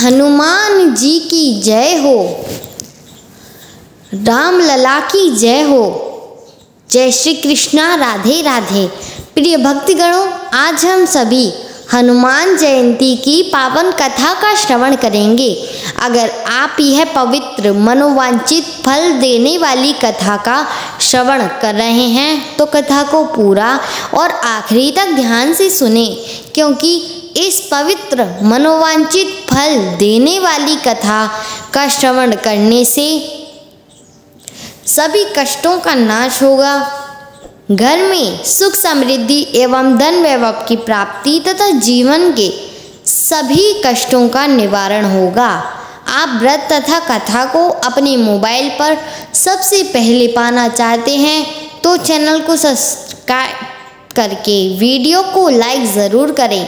हनुमान जी की जय हो। राम लला की जय हो। जय श्री कृष्णा, राधे राधे। प्रिय भक्तगणों, आज हम सभी हनुमान जयंती की पावन कथा का श्रवण करेंगे। अगर आप यह पवित्र मनोवांछित फल देने वाली कथा का श्रवण कर रहे हैं तो कथा को पूरा और आखिरी तक ध्यान से सुने, क्योंकि इस पवित्र मनोवांछित फल देने वाली कथा का श्रवण करने से सभी कष्टों का नाश होगा, घर में सुख समृद्धि एवं धन वैभव की प्राप्ति तथा जीवन के सभी कष्टों का निवारण होगा। आप व्रत तथा कथा को अपने मोबाइल पर सबसे पहले पाना चाहते हैं तो चैनल को सब्सक्राइब करके वीडियो को लाइक ज़रूर करें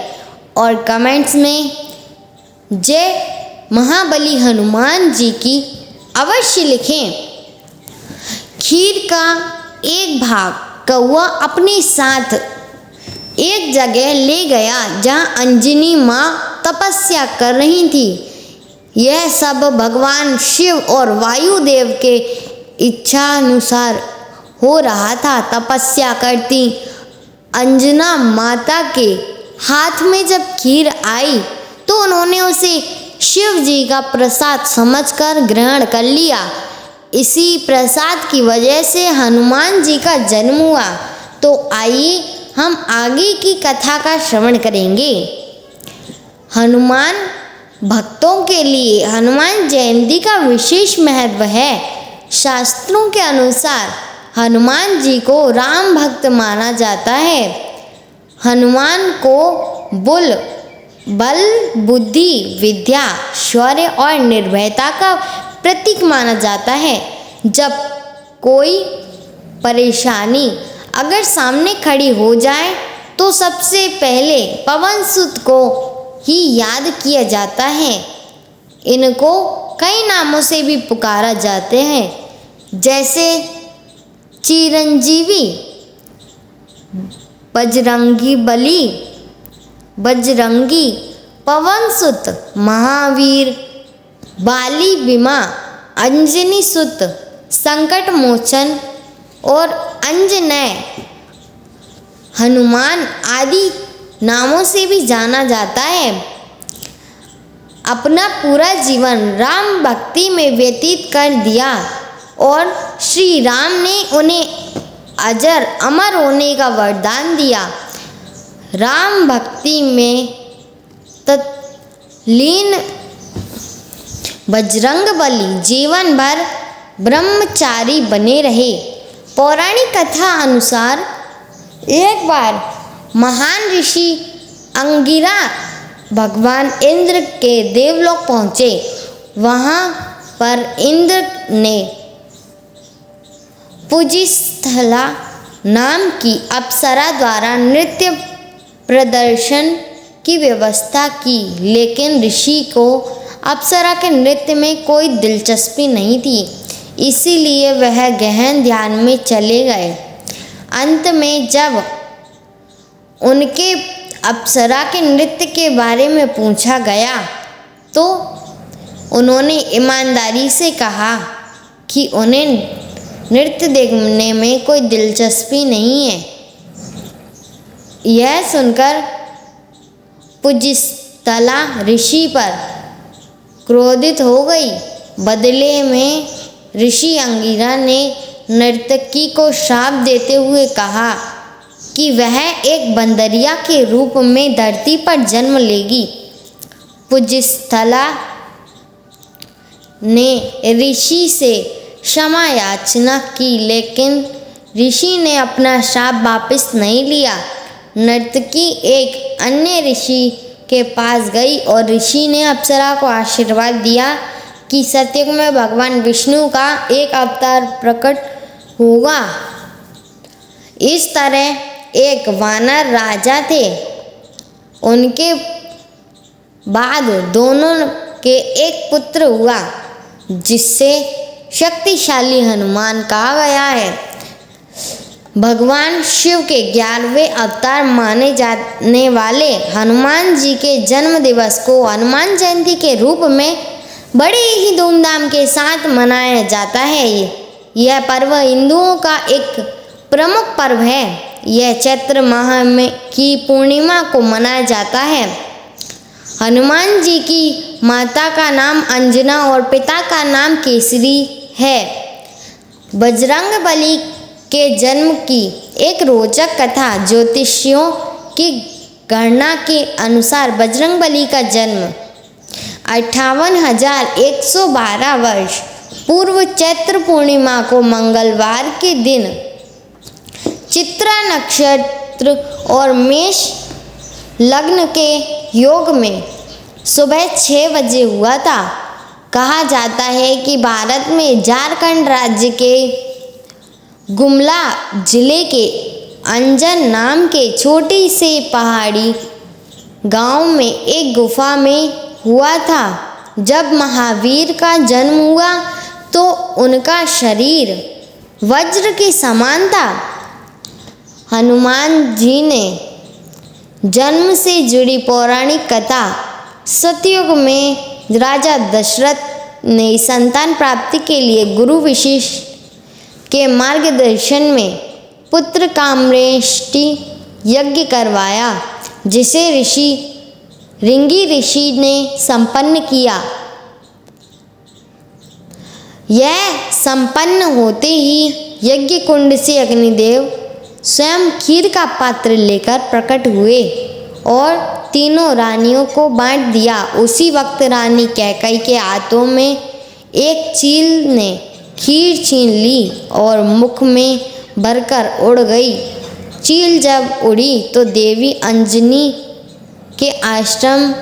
और कमेंट्स में जय महाबली हनुमान जी की अवश्य लिखें। खीर का एक भाग कौआ अपने साथ एक जगह ले गया जहाँ अंजनी माँ तपस्या कर रही थी। यह सब भगवान शिव और वायुदेव के इच्छा अनुसार हो रहा था। तपस्या करती अंजना माता के हाथ में जब खीर आई तो उन्होंने उसे शिव जी का प्रसाद समझकर ग्रहण कर लिया। इसी प्रसाद की वजह से हनुमान जी का जन्म हुआ। तो आइए हम आगे की कथा का श्रवण करेंगे। हनुमान भक्तों के लिए हनुमान जयंती का विशेष महत्व है। शास्त्रों के अनुसार हनुमान जी को राम भक्त माना जाता है। हनुमान को बल, बुद्धि, विद्या, शौर्य और निर्भयता का प्रतीक माना जाता है। जब कोई परेशानी अगर सामने खड़ी हो जाए तो सबसे पहले पवन सुत को ही याद किया जाता है। इनको कई नामों से भी पुकारा जाते हैं, जैसे चिरंजीवी, बजरंगी बली, बजरंगी, पवन सुत, महावीर, बाली बिमा, अंजनी सुत, संकट मोचन और अंजनेय, हनुमान आदि नामों से भी जाना जाता है। अपना पूरा जीवन राम भक्ति में व्यतीत कर दिया और श्री राम ने उन्हें अजर अमर होने का वरदान दिया। राम भक्ति में तल्लीन बजरंगबली जीवन भर ब्रह्मचारी बने रहे। पौराणिक कथा अनुसार एक बार महान ऋषि अंगिरा भगवान इंद्र के देवलोक पहुँचे। वहाँ पर इंद्र ने पूजिस्थला नाम की अप्सरा द्वारा नृत्य प्रदर्शन की व्यवस्था की, लेकिन ऋषि को अप्सरा के नृत्य में कोई दिलचस्पी नहीं थी, इसीलिए वह गहन ध्यान में चले गए। अंत में जब उनके अप्सरा के नृत्य के बारे में पूछा गया तो उन्होंने ईमानदारी से कहा कि उन्हें नृत्य देखने में कोई दिलचस्पी नहीं है। यह सुनकर पूजिस्थला ऋषि पर क्रोधित हो गई। बदले में ऋषि अंगिरा ने नर्तकी को श्राप देते हुए कहा कि वह एक बंदरिया के रूप में धरती पर जन्म लेगी। पूजिस्थला ने ऋषि से क्षमा याचना की, लेकिन ऋषि ने अपना श्राप वापस नहीं लिया। नर्तकी एक अन्य ऋषि के पास गई और ऋषि ने अप्सरा को आशीर्वाद दिया कि सतयुग में भगवान विष्णु का एक अवतार प्रकट होगा। इस तरह एक वानर राजा थे। उनके बाद दोनों के एक पुत्र हुआ, जिससे शक्तिशाली हनुमान कहा गया है। भगवान शिव के 11वें अवतार माने जाने वाले हनुमान जी के जन्म दिवस को हनुमान जयंती के रूप में बड़े ही धूमधाम के साथ मनाया जाता है। यह पर्व हिंदुओं का एक प्रमुख पर्व है। यह चैत्र माह में की पूर्णिमा को मनाया जाता है। हनुमान जी की माता का नाम अंजना और पिता का नाम केसरी है। बजरंगबली के जन्म की एक रोचक कथा। ज्योतिषियों की गणना के अनुसार बजरंगबली का जन्म 58,112 वर्ष पूर्व चैत्र पूर्णिमा को मंगलवार के दिन चित्रा नक्षत्र और मेष लग्न के योग में सुबह 6 बजे हुआ था। कहा जाता है कि भारत में झारखंड राज्य के गुमला जिले के अंजन नाम के छोटी से पहाड़ी गांव में एक गुफा में हुआ था। जब महावीर का जन्म हुआ तो उनका शरीर वज्र के समान था। हनुमान जी ने जन्म से जुड़ी पौराणिक कथा। सतयुग में राजा दशरथ ने संतान प्राप्ति के लिए गुरु वशिष्ठ के मार्गदर्शन में पुत्र कामेष्टि यज्ञ करवाया, जिसे ऋषि ऋषि ने संपन्न किया। यह संपन्न होते ही यज्ञ कुंड से अग्निदेव स्वयं खीर का पात्र लेकर प्रकट हुए और तीनों रानियों को बांट दिया। उसी वक्त रानी कैकई के हाथों में एक चील ने खीर छीन ली और मुख में भरकर उड़ गई। चील जब उड़ी तो देवी अंजनी के आश्रम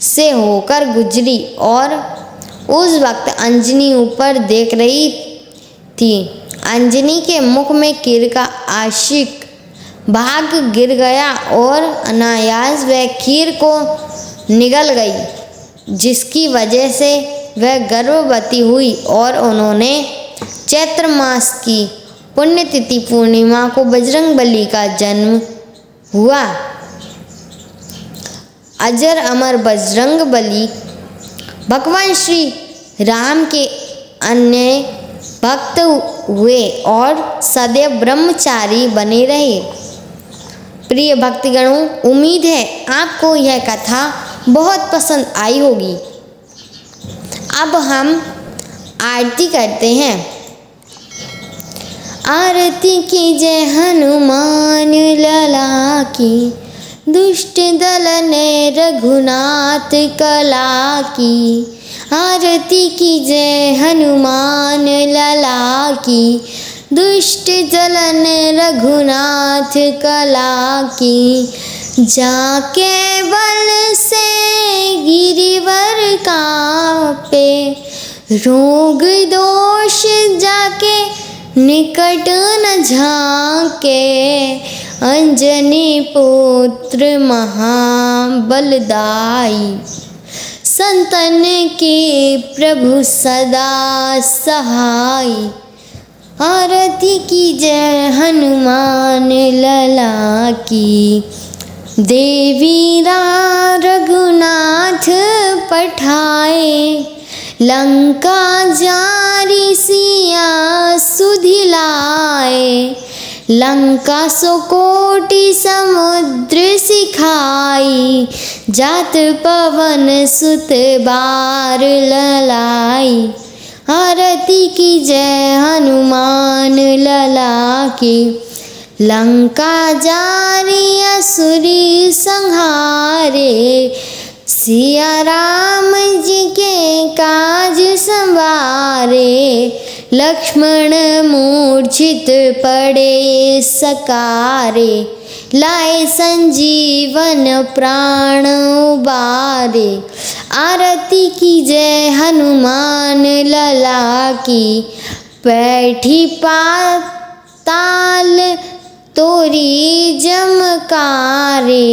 से होकर गुजरी और उस वक्त अंजनी ऊपर देख रही थी। अंजनी के मुख में कीर का आशिक भाग गिर गया और अनायास वह खीर को निगल गई, जिसकी वजह से वह गर्भवती हुई और उन्होंने चैत्र मास की पुण्यतिथि पूर्णिमा को बजरंगबली का जन्म हुआ। अजर अमर बजरंगबली भगवान श्री राम के अन्य भक्त हुए और सदैव ब्रह्मचारी बने रहे। प्रिय भक्तगणों, उम्मीद है आपको यह कथा बहुत पसंद आई होगी। अब हम आरती करते हैं। आरती कीजय हनुमान लला की, दुष्ट दलन रघुनाथ कला की। आरती कीजय हनुमान लला की, दुष्ट दलन रघुनाथ कला की। जाके बल से गिरिवर कांपे, रोग दोष जाके निकट न झांके। अंजनी पुत्र महाबलदाई, संतन के प्रभु सदा सहाय। आरती कीजय हनुमान लला की। देवीरा रघुनाथ पठाए, लंका जारी सिया सुधिलाए। लंका सो कोटि समुद्र सिखाई, जात पवन सुत बार ललाई। आरती कीजय हनुमान लला की। लंका जारी असुरी संहारे, सिया राम जी के काज संवारे। लक्ष्मण मूर्छित पड़े सकारे, लाए संजीवन प्राण उबारे। आरती कीजय हनुमान लला की। बैठी पाताल तोरी जमकारे,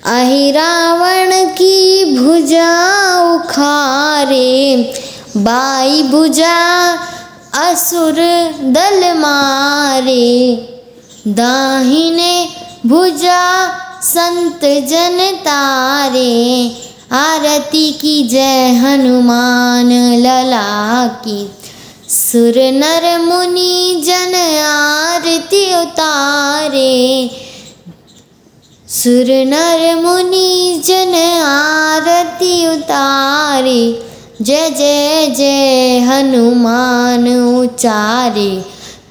अहि रावण की भुजा उखारे। बाई भुजा असुर दल मारे, दाहिने भुजा संत जन तारे, आरती की जय हनुमान लला की। सुर नर मुनि जन आरती उतारे, सुर नर मुनि जन आरती उतारे, जय जय जय हनुमान उचारे,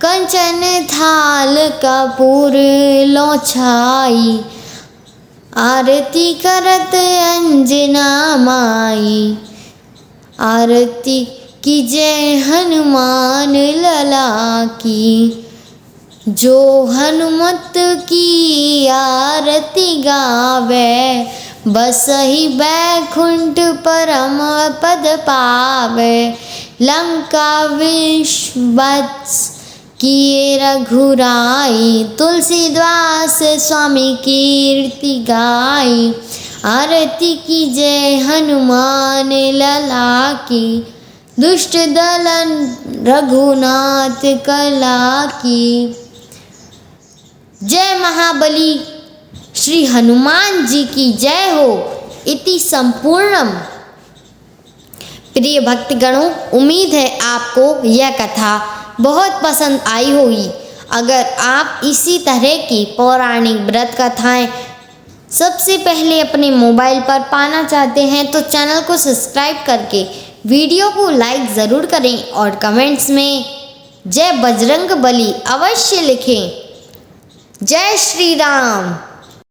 कंचन थाल कपूर लो छाई, आरती करत अंजना माई, आरती की जय हनुमान लला की। जो हनुमत की आरती गावे, बसहि बैकुंठ परम पद पावे, लंका विषवत्स किए रघुराई, तुलसीदास स्वामी कीर्ति गाई, आरती की जय हनुमान लला की। दुष्ट दलन रघुनाथ कला की। जय महाबली श्री हनुमान जी की जय हो। इति संपूर्णम। प्रिय भक्तगणों, उम्मीद है आपको यह कथा बहुत पसंद आई होगी। अगर आप इसी तरह की पौराणिक व्रत कथाएं सबसे पहले अपने मोबाइल पर पाना चाहते हैं तो चैनल को सब्सक्राइब करके वीडियो को लाइक ज़रूर करें और कमेंट्स में जय बजरंग बली अवश्य लिखें। जय श्री राम।